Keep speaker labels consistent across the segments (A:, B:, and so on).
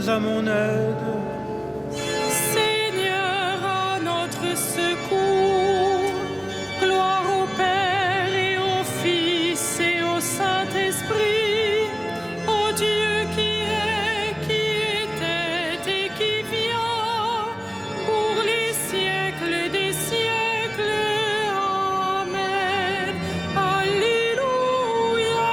A: viens à mon aide.
B: Seigneur, à notre secours. Gloire au Père et au Fils et au Saint-Esprit, au Dieu qui est, qui était et qui vient, pour les siècles des siècles. Amen. Alléluia.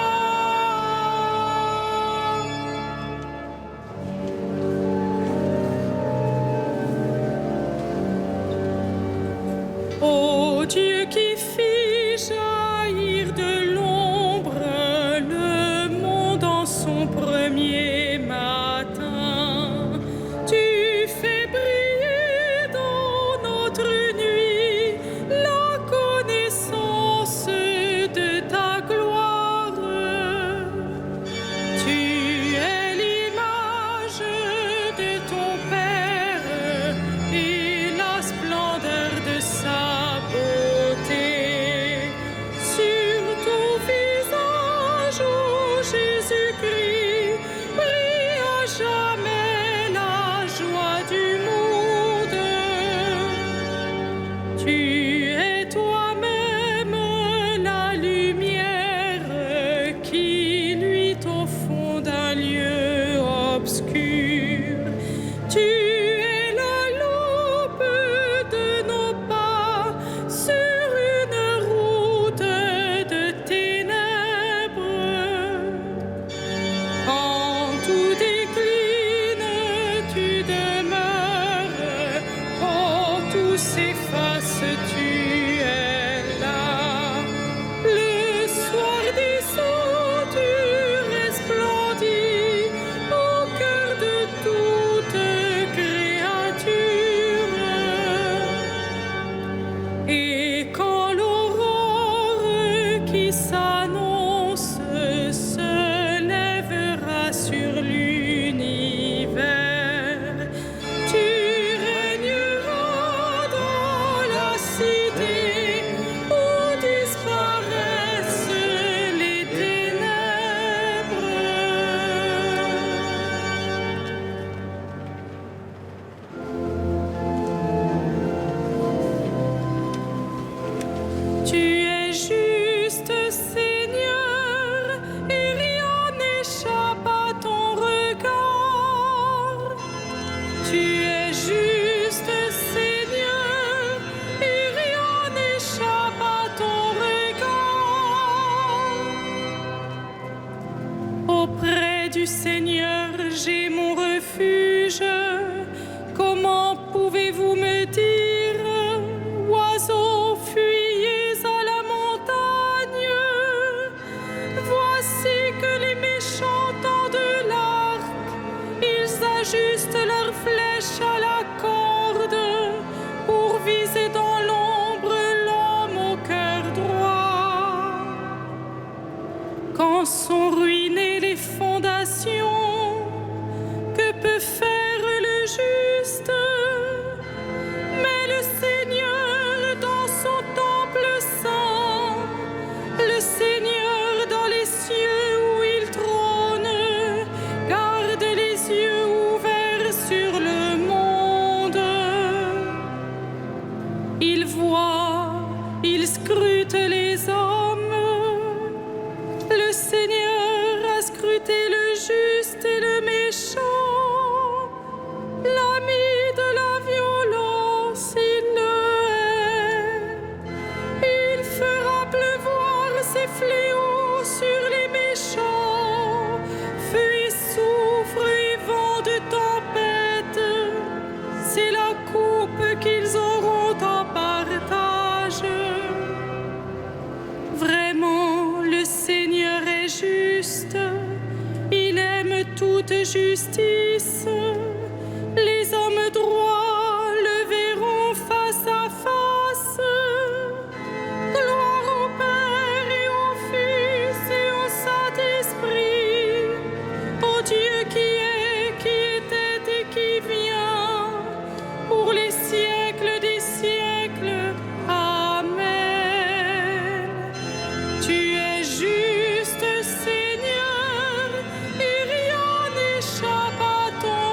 B: Ô Dieu qui fit jaillir de l'ombre le monde en son premier matin, tu fais briller dans notre nuit la connaissance de ta gloire. Tu es l'image de ton Père et la splendeur de sa beauté. Sur ton visage, ô Jésus-Christ, brille à jamais la joie du monde. Tu es toi-même la lumière qui luit au fond d'un lieu obscur. Tu es la lampe de nos pas sur une route de ténèbres. Quand tout décline, tu demeures. Quand tout s'efface, tu es là. Le soir descend, tu resplendis au cœur de toute créature. Et quand l'aurore qui s'annonce se lèvera sur l'univers, tu régneras dans la cité où disparaissent les ténèbres. Tu es juste, Seigneur, et rien n'échappe à ton regard. Tu es juste, Seigneur, et rien n'échappe à ton regard. Auprès du Seigneur, j'ai mon refuge. Comment pouvez-vous me dire, oiseaux, fuyez à la montagne? Voici que les méchants tendent l'arc, ils ajustent leurs flèches à la corde pour viser dans l'ombre l'homme au cœur droit. Quand sont ruinées les fondations, que peut faire le juste? Mais le Seigneur dans son temple saint, le Seigneur dans les cieux où il trône, garde les yeux ouverts sur le monde. Il voit, il scrute les hommes. Le Seigneur a scruté le juste et le méchant. L'ami de la violence, il le hait. Il fera pleuvoir ses fléaux sur les méchants. Feu et soufre et vent de tempête, c'est la coupe qu'ils auront en partage. Vraiment, le Seigneur est juste, il aime toute justice. Les hommes droits le verront face à face. Gloire au Père et au Fils et au Saint-Esprit, au Dieu qui est, qui était et qui vient, pour les siècles des siècles. Amen. Tu es juste, Seigneur, et rien n'échappe à ton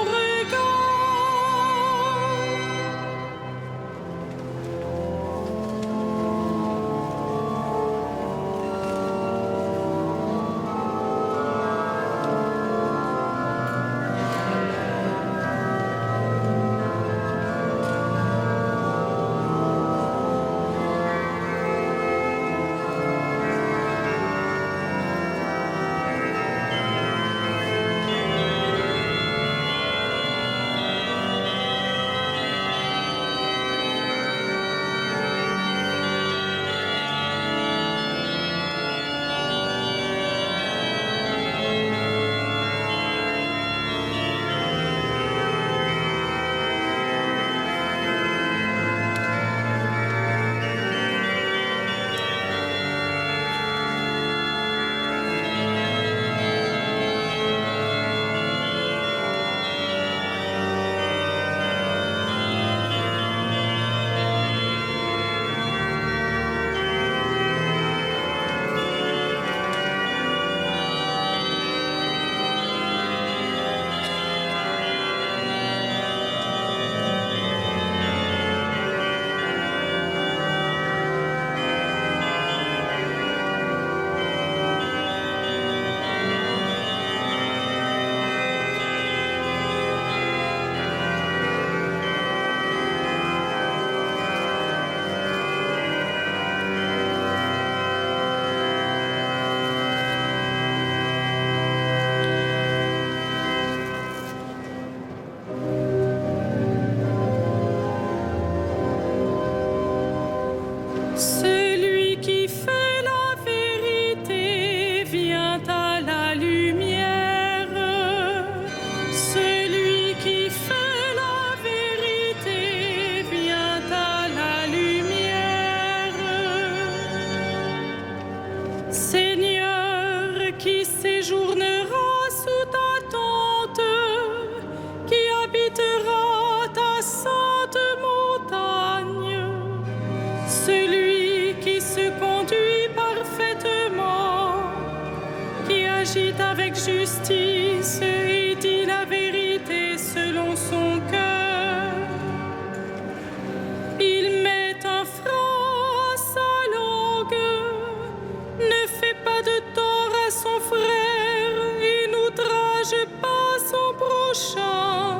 B: prochain.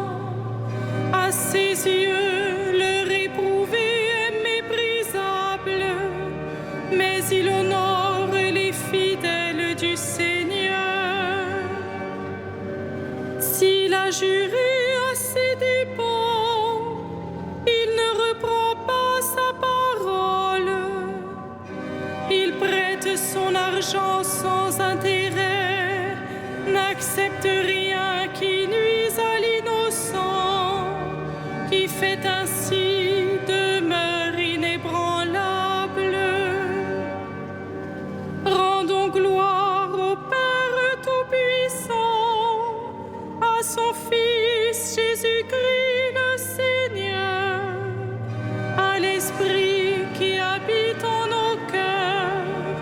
B: À ses yeux, le réprouvé est méprisable, mais il honore les fidèles du Seigneur. S'il a juré à ses dépens, il ne reprend pas sa parole. Il prête son argent sans intérêt, n'accepte rien qui nuise à l'innocent, qui fait ainsi demeure inébranlable. Rendons gloire au Père Tout-Puissant, à son Fils Jésus-Christ le Seigneur, à l'Esprit qui habite en nos cœurs,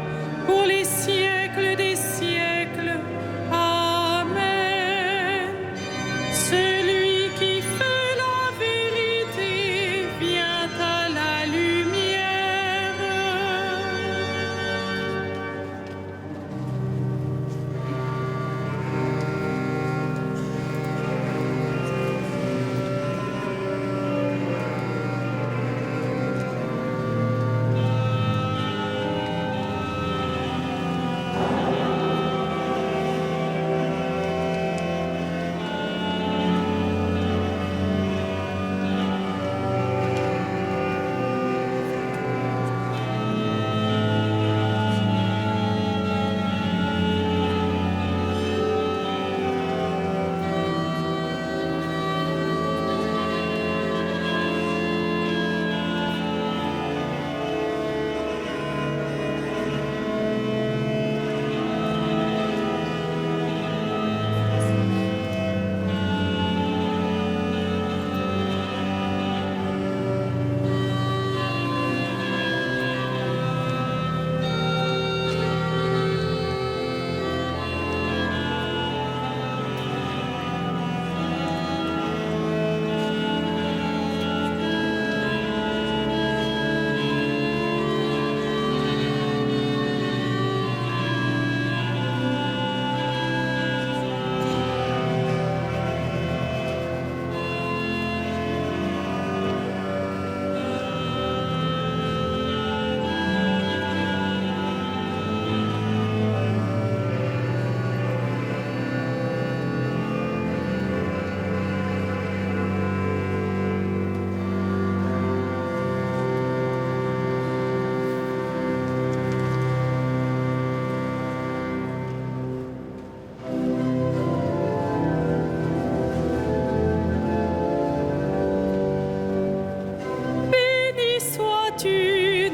B: pour les siècles des siècles. Amen. Celui qui fait la vérité vient à la lumière.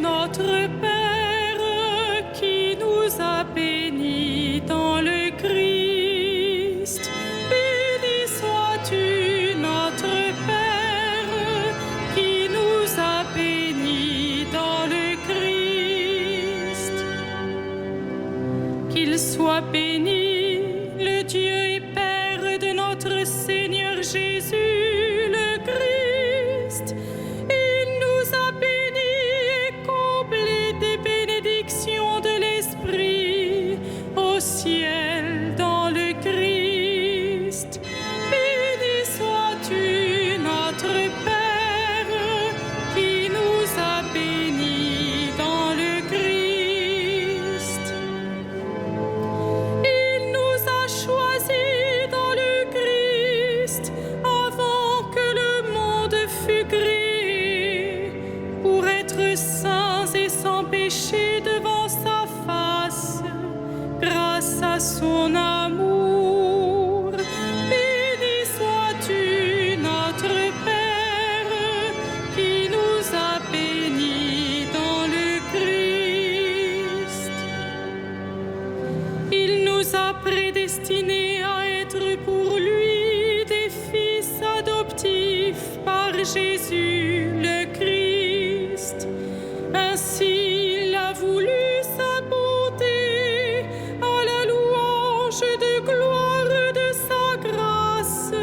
B: Notre Père qui nous a bénis dans le Christ. Béni sois-tu, notre Père, qui nous a bénis dans le Christ. Qu'il soit béni, le Dieu et Père de notre Seigneur Jésus, le Christ. Il nous a bénis et comblés des bénédictions de l'Esprit au ciel dans le Christ. Béni sois-tu, notre Père, qui nous a bénis dans le Christ. Il nous a choisis dans le Christ avant que le monde fût créé, pour être saints et sans péché devant sa face, grâce à son amour. Béni sois-tu, notre Père, qui nous a bénis dans le Christ. Il nous a prédestinés à être pour lui des fils adoptifs par Jésus le Christ. Ainsi, il a voulu sa bonté à la louange de gloire de sa grâce,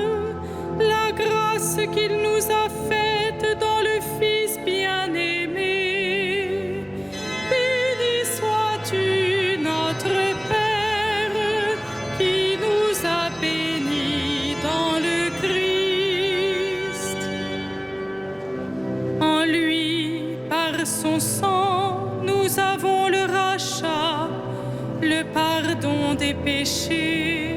B: la grâce qu'il nous a faite dans le Fils bien-aimé. Béni sois-tu, notre Père, qui nous a bénis dans le son sang, nous avons le rachat, le pardon des péchés.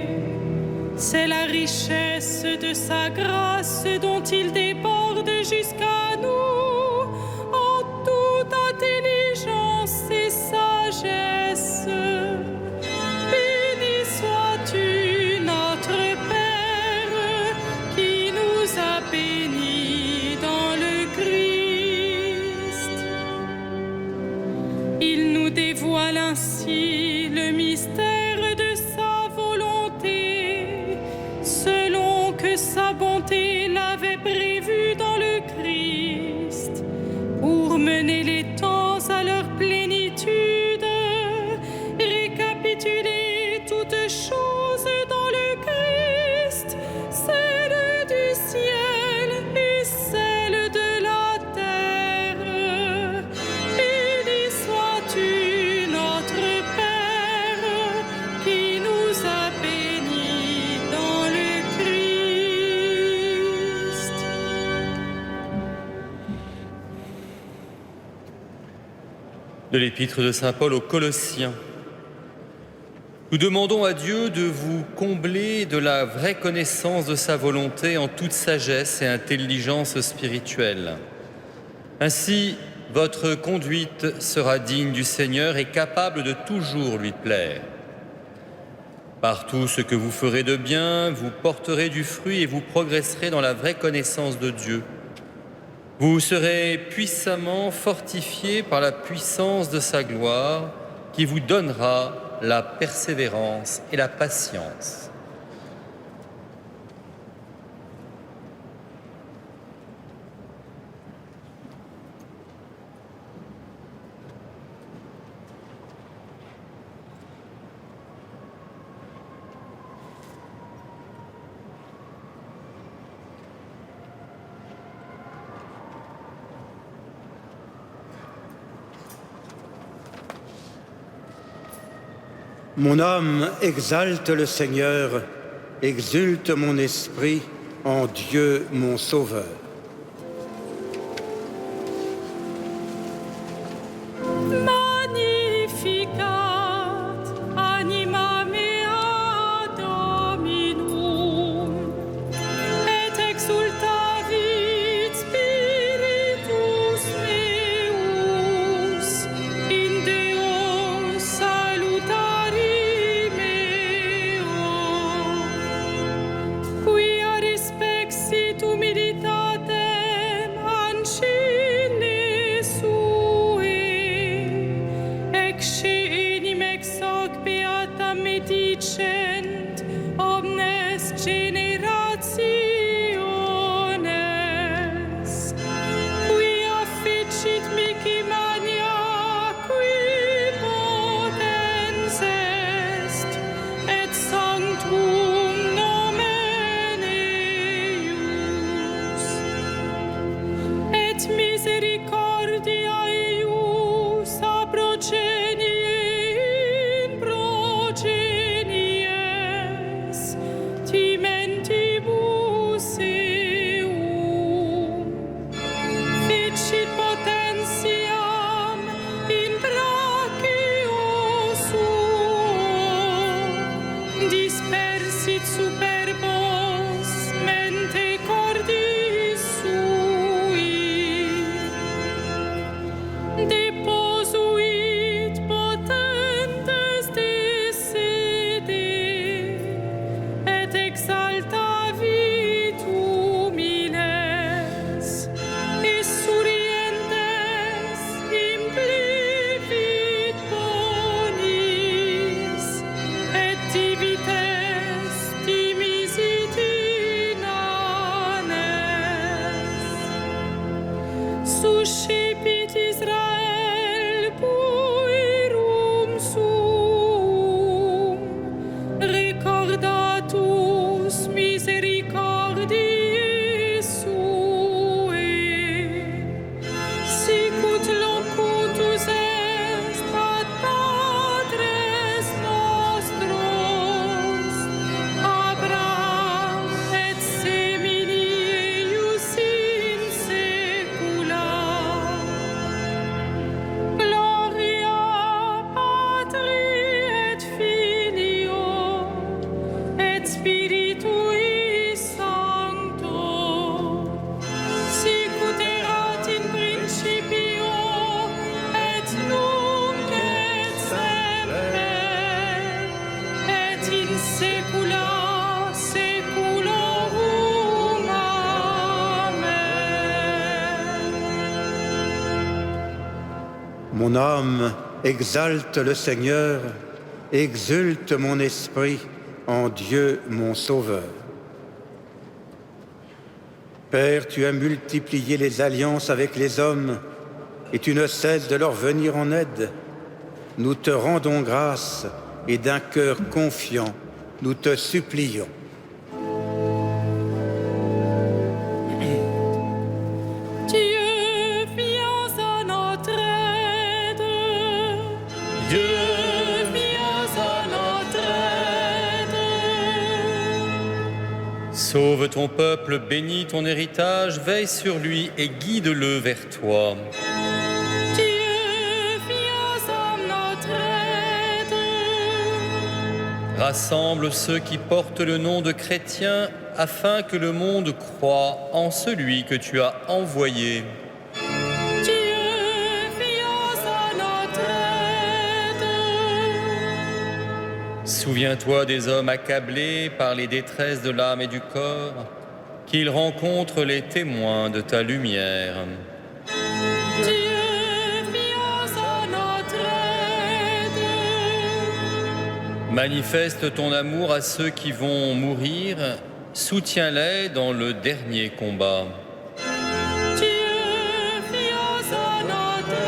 B: C'est la richesse de sa grâce dont il déborde jusqu'à nous en toute intelligence et sagesse. Béni sois-tu, notre Père, qui nous a bénis dans le Christ. Il nous dévoile ainsi le mystère de sa volonté, selon que sa bonté l'avait prévu dans le Christ, pour mener les temps à leur plénitude, récapituler toutes choses dans le Christ, celle du ciel et celle de la terre. Béni sois-tu, notre Père, qui nous a bénis dans le Christ.
A: De l'épître de saint Paul aux Colossiens. Nous demandons à Dieu de vous combler de la vraie connaissance de sa volonté en toute sagesse et intelligence spirituelle. Ainsi, votre conduite sera digne du Seigneur et capable de toujours lui plaire. Par tout ce que vous ferez de bien, vous porterez du fruit et vous progresserez dans la vraie connaissance de Dieu. Vous serez puissamment fortifiés par la puissance de sa gloire qui vous donnera la persévérance et la patience.
C: Mon âme exalte le Seigneur, exulte mon esprit en Dieu mon Sauveur.
B: Magnificat anima mea Dominum, et exultavit spiritus meus in Deo salutari meo, quia respexit humilitatem ancille sue, ecce enim ex hoc beatam medicent omnes generationes, quia fecit mihi mania, qui potens est, et sanctum nomen eius, et misericordia eius a progenie in progenies, timentibus eum, fecit potentiam in brachio suo, dispersit superbos mente cordis sui, deposuit potentes de sede, et exaltavit humiles, et surientes implevit bonis, et divites dimisit inanes. Suscipit Israel puerum suum, recordatus misericordiae
C: Mon âme exalte le Seigneur, exulte mon esprit en Dieu mon Sauveur. Père, tu as multiplié les alliances avec les hommes et tu ne cesses de leur venir en aide. Nous te rendons grâce et d'un cœur confiant, nous te supplions.
B: Dieu, viens à notre aide.
A: Dieu,
B: Viens à notre aide.
A: sauve ton peuple, bénis ton héritage, veille sur lui et guide-le vers toi.
B: Dieu, viens à notre aide.
A: Rassemble ceux qui portent le nom de chrétiens afin que le monde croie en celui que tu as envoyé.
B: Dieu, viens à notre aide.
A: Souviens-toi des hommes accablés par les détresses de l'âme et du corps, qu'ils rencontrent les témoins de ta lumière.
B: Dieu, viens à notre aide.
A: Manifeste ton amour à ceux qui vont mourir, soutiens-les dans le dernier combat.
B: Dieu, viens à notre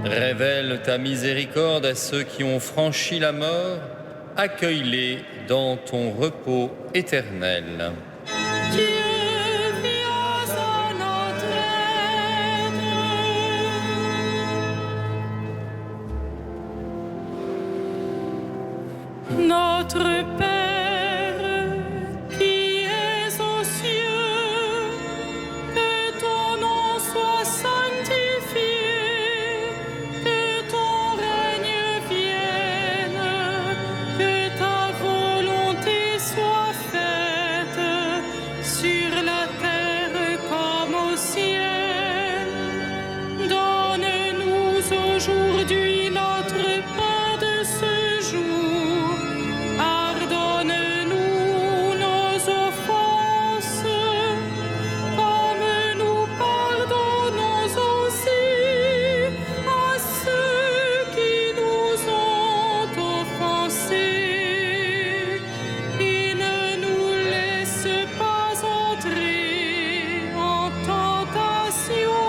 B: aide.
A: Révèle ta miséricorde à ceux qui ont franchi la mort, accueille-les dans ton repos éternel.
B: Dieu, viens à notre aide. Notre Père, qui es aux cieux, que ton nom soit sanctifié, que ton règne vienne, que ta volonté soit faite sur la terre comme au ciel. Donne-nous aujourd'hui notre pain de ce jour. Pardonne-nous nos offenses, comme nous pardonnons aussi à ceux qui nous ont offensés. Et ne nous laisse pas entrer en tentation,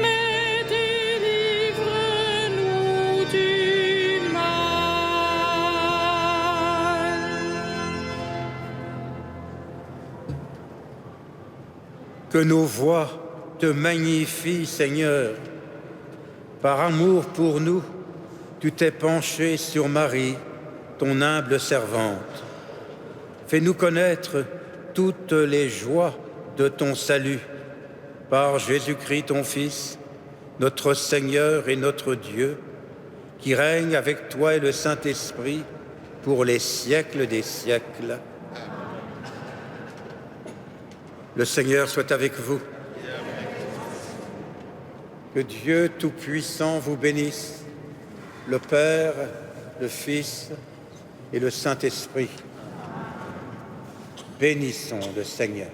B: mais délivre-nous du mal.
C: Que nos voix te magnifient, Seigneur. Par amour pour nous, tu t'es penché sur Marie, ton humble servante. Fais-nous connaître toutes les joies de ton salut. Par Jésus-Christ, ton Fils, notre Seigneur et notre Dieu, qui règne avec toi et le Saint-Esprit pour les siècles des siècles. Le Seigneur soit avec vous. Que Dieu Tout-Puissant vous bénisse, le Père, le Fils et le Saint-Esprit. Bénissons le Seigneur.